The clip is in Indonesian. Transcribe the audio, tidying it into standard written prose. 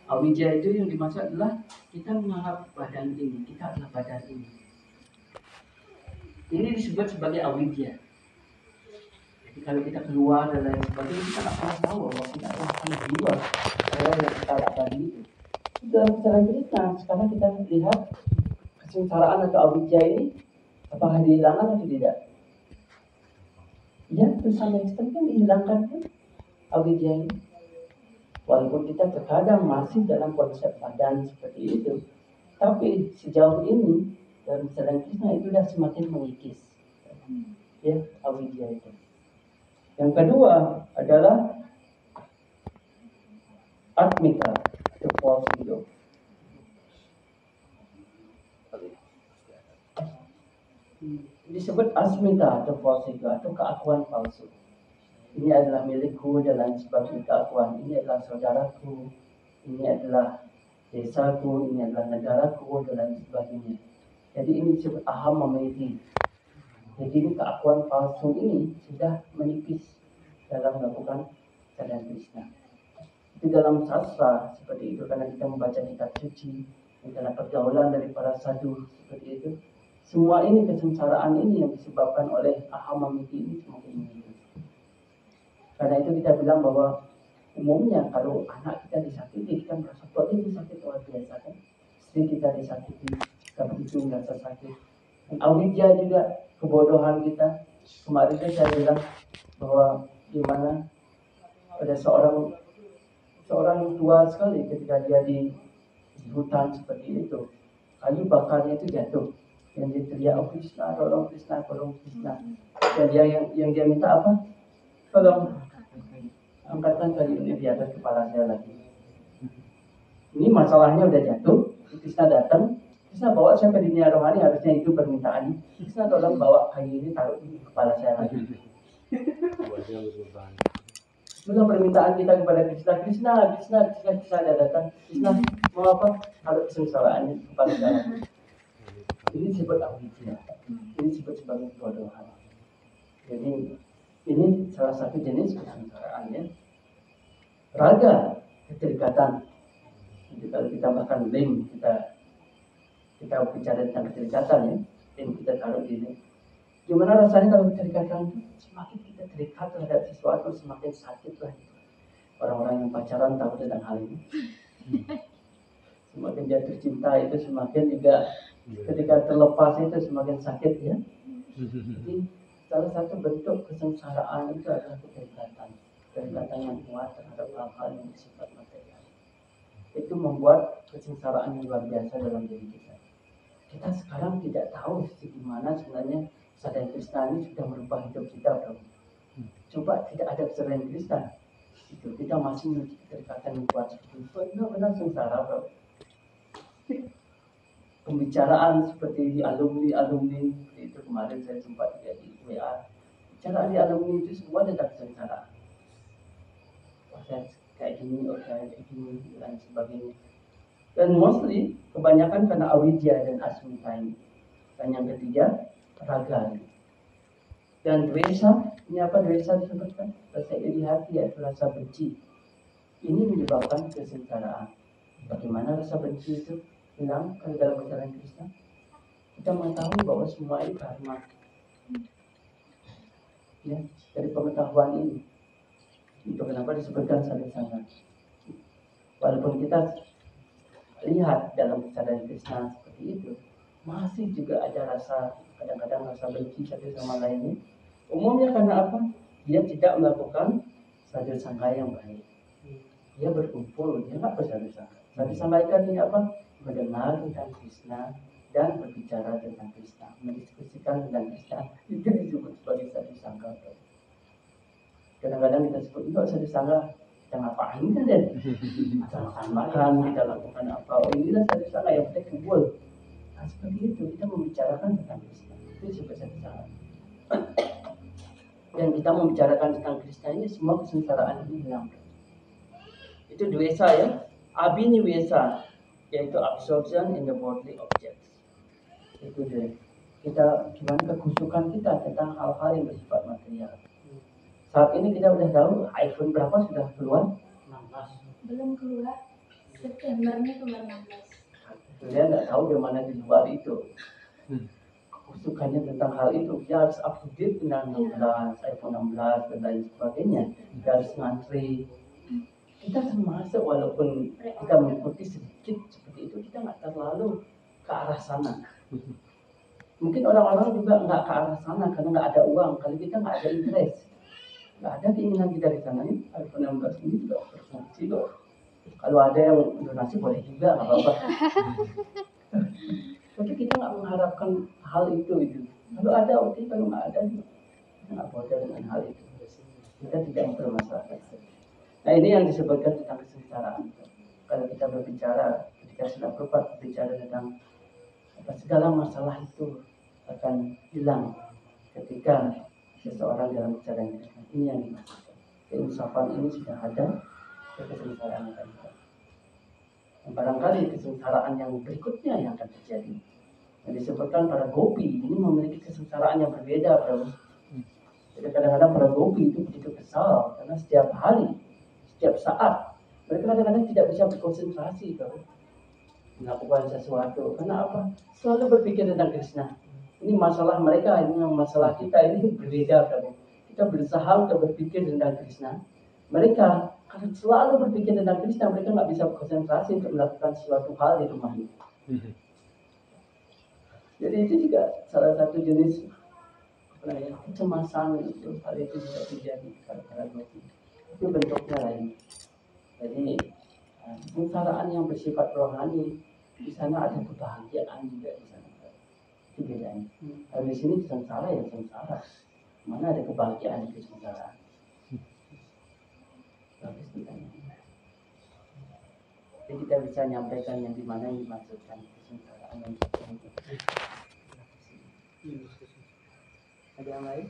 Awidya itu yang dimaksud adalah kita menganggap badan ini, kita adalah badan ini. Ini disebut sebagai awidya. Jadi kalau kita keluar dan lain sebagainya, kita tak pernah tahu bahwa kita adalah jiwa yang kita tadi itu. Dalam secara kita, sekarang kita lihat kesengsaraan atau awidya ini, apakah dihilangkan atau tidak? Ya, bersama ekstrim kan dihilangkan kan awidya ini. Walaupun kita terkadang masih dalam konsep badan seperti itu, tapi sejauh ini dalam jalan Krishna itu sudah semakin mengikis, ya, awidya itu. Yang kedua adalah atmika, the false ego. Disebut asmita atau false ego atau keakuan palsu. Ini adalah milikku dan lain sebagainya, keakuan. Ini adalah saudaraku, ini adalah desaku, ini adalah negaraku dan lain sebagainya. Jadi ini disebut aham mameti. Jadi ini keakuan palsu ini sudah menipis dalam melakukan sadhana Krishna. Itu dalam sastra seperti itu, karena kita membaca kitab suci, karena pergaulan dari para sadhu seperti itu. Semua ini kesengsaraan ini yang disebabkan oleh aham mameti ini semakin menipis. Karena itu kita bilang bahwa umumnya kalau anak kita disakiti, kita merasa bahwa itu sakit luar biasa kan. Istri kita disakiti, kita begitu merasa sakit. Dan awidya juga, kebodohan kita. Kemarin saya bilang bahwa gimana ada seorang tua sekali ketika dia di hutan seperti itu, kayu bakarnya itu jatuh, yang dia teriak, oh Krishna, tolong Krishna, tolong Krishna. Dan dia yang dia minta apa? Tolong angkatkan kayu ini di atas kepala saya lagi. Ini masalahnya udah jatuh. Krishna datang, Krishna bawa saya ke dunia rohani, harusnya itu permintaan. Krishna tolong bawa kayu ini taruh di kepala saya lagi. Itulah permintaan kita kepada Krishna. Krishna datang. Krishna mau apa? Taruh kesengsaraannya di kepala saya. Ini disebut awidya. Ini disebut sebagai kebodohan. Jadi ini salah satu jenis kesengsaraan ya. Raga, keterikatan. Jadi kalau kita makan lem, kita bicara tentang keterikatan ya, lem kita taruh di sini. Gimana rasanya kalau keterikatan itu? Semakin kita terikat terhadap sesuatu, semakin sakit lah. Orang-orang yang pacaran tahu tentang hal ini. Semakin jatuh cinta itu semakin juga ketika terlepas itu semakin sakit ya. Jadi salah satu bentuk kesengsaraan itu adalah keterikatan yang kuat terhadap hal-hal yang bersifat material. Itu membuat kesengsaraan yang luar biasa dalam diri kita. Kita sekarang tidak tahu bagaimana sebenarnya sadhana Krishna ini sudah merubah hidup kita, bro. Coba tidak ada sadhana Krishna, itu kita masih memiliki keterikatan yang kuat seperti itu. Benar-benar sengsara, bro. Pembicaraan seperti di alumni itu kemarin saya sempat lihat di WA. Bicaraan di alumni itu semua tentang kesengsaraan. Saya kayak gini, dan sebagainya. Dan mostly kebanyakan karena awidya dan asmita ini. Dan yang ketiga raga. Dan dvesa, ini apa dvesa disebutkan? Rasa iri hati yaitu rasa benci. Ini menyebabkan kesengsaraan. Bagaimana rasa benci itu hilang kalau dalam ajaran Krishna? Kita mengetahui bahwa semua ini karma. Ya, dari pengetahuan ini. Itu kenapa disebutkan sadhu-sangha. Walaupun kita lihat dalam kesadaran Krishna seperti itu, masih juga ada kadang-kadang rasa benci satu sama lainnya. Umumnya karena apa? Dia tidak melakukan sadhu-sangha yang baik. Dia berkumpul, dia nggak bersadhu-sangha. Sadhu-sangha itu artinya apa? Mendengar tentang Krishna dan berbicara tentang Krishna, mendiskusikan tentang Krishna. Itu disebut sebagai sadhu-sangha. Kadang-kadang kita sebut itu sadhu-sangha, kita ngapain kan deh? Kita makan, kita lakukan apa? Oh inilah sadhu-sangha yang kita kumpul. Nah seperti itu kita membicarakan tentang Krishna. Itu disebut sadhu-sangha. Dan kita membicarakan tentang Krishna ini semua kesengsaraan ini hilang. Itu dvesa ya. Abhinivesa yaitu absorption in the worldly objects. Itu dia. Kita gimana kekusukan kita tentang hal-hal yang bersifat material. Saat ini kita sudah tahu iPhone berapa sudah keluar? 16. Belum keluar. Septembernya kemarin 16. Dia nggak tahu bagaimana di luar itu. Kesukaannya tentang hal itu, dia harus up to date dengan 16, iPhone 16 dan lain sebagainya. Dia harus ngantri. Kita termasuk walaupun kita mengikuti sedikit seperti itu, kita nggak terlalu ke arah sana. Mungkin orang-orang juga nggak ke arah sana karena nggak ada uang. Kalau kita nggak ada interest, nggak ada keinginan kita di sana. Ini iPhone 16 ini juga berfungsi loh. Kalau ada yang donasi boleh juga, nggak apa-apa. Tapi kita nggak mengharapkan hal itu. Kalau ada oke, kalau nggak ada kita nggak bodoh dengan hal itu. Kita tidak mempermasalahkan. Nah ini yang disebutkan tentang kesengsaraan. Kalau kita berbicara, ketika sudah berbicara tentang segala masalah itu akan hilang ketika seseorang dalam bicaranya. Ini yang dimaksudkan. Keinsafan ini sudah ada, kesengsaraan akan hilang. Barangkali kesengsaraan yang berikutnya yang akan terjadi. Yang disebutkan para gopi ini memiliki kesengsaraan yang berbeda, bro. Jadi kadang-kadang para gopi itu begitu kesal karena setiap hari, setiap saat mereka kadang-kadang tidak bisa berkonsentrasi, bro, melakukan sesuatu. Karena apa? Selalu berpikir tentang Krishna. Ini masalah mereka, ini masalah kita, ini berbeda, bro. Kita berusaha untuk berpikir tentang Krishna. Mereka karena selalu berpikir tentang Krishna, mereka nggak bisa konsentrasi untuk melakukan suatu hal di rumahnya. Jadi itu juga salah satu jenis kecemasan itu. Hal itu bisa terjadi pada gopi. Itu bentuknya lain. Jadi kesengsaraan yang bersifat rohani, di sana ada kebahagiaan juga di sana. Itu bedanya. Kalau di sini sengsara ya sengsara. Mana ada kebahagiaan di kesengsaraan? Bagus ditanya. Jadi kita bisa menyampaikan yang dimana yang dimaksudkan kesengsaraan yang ada yang lain?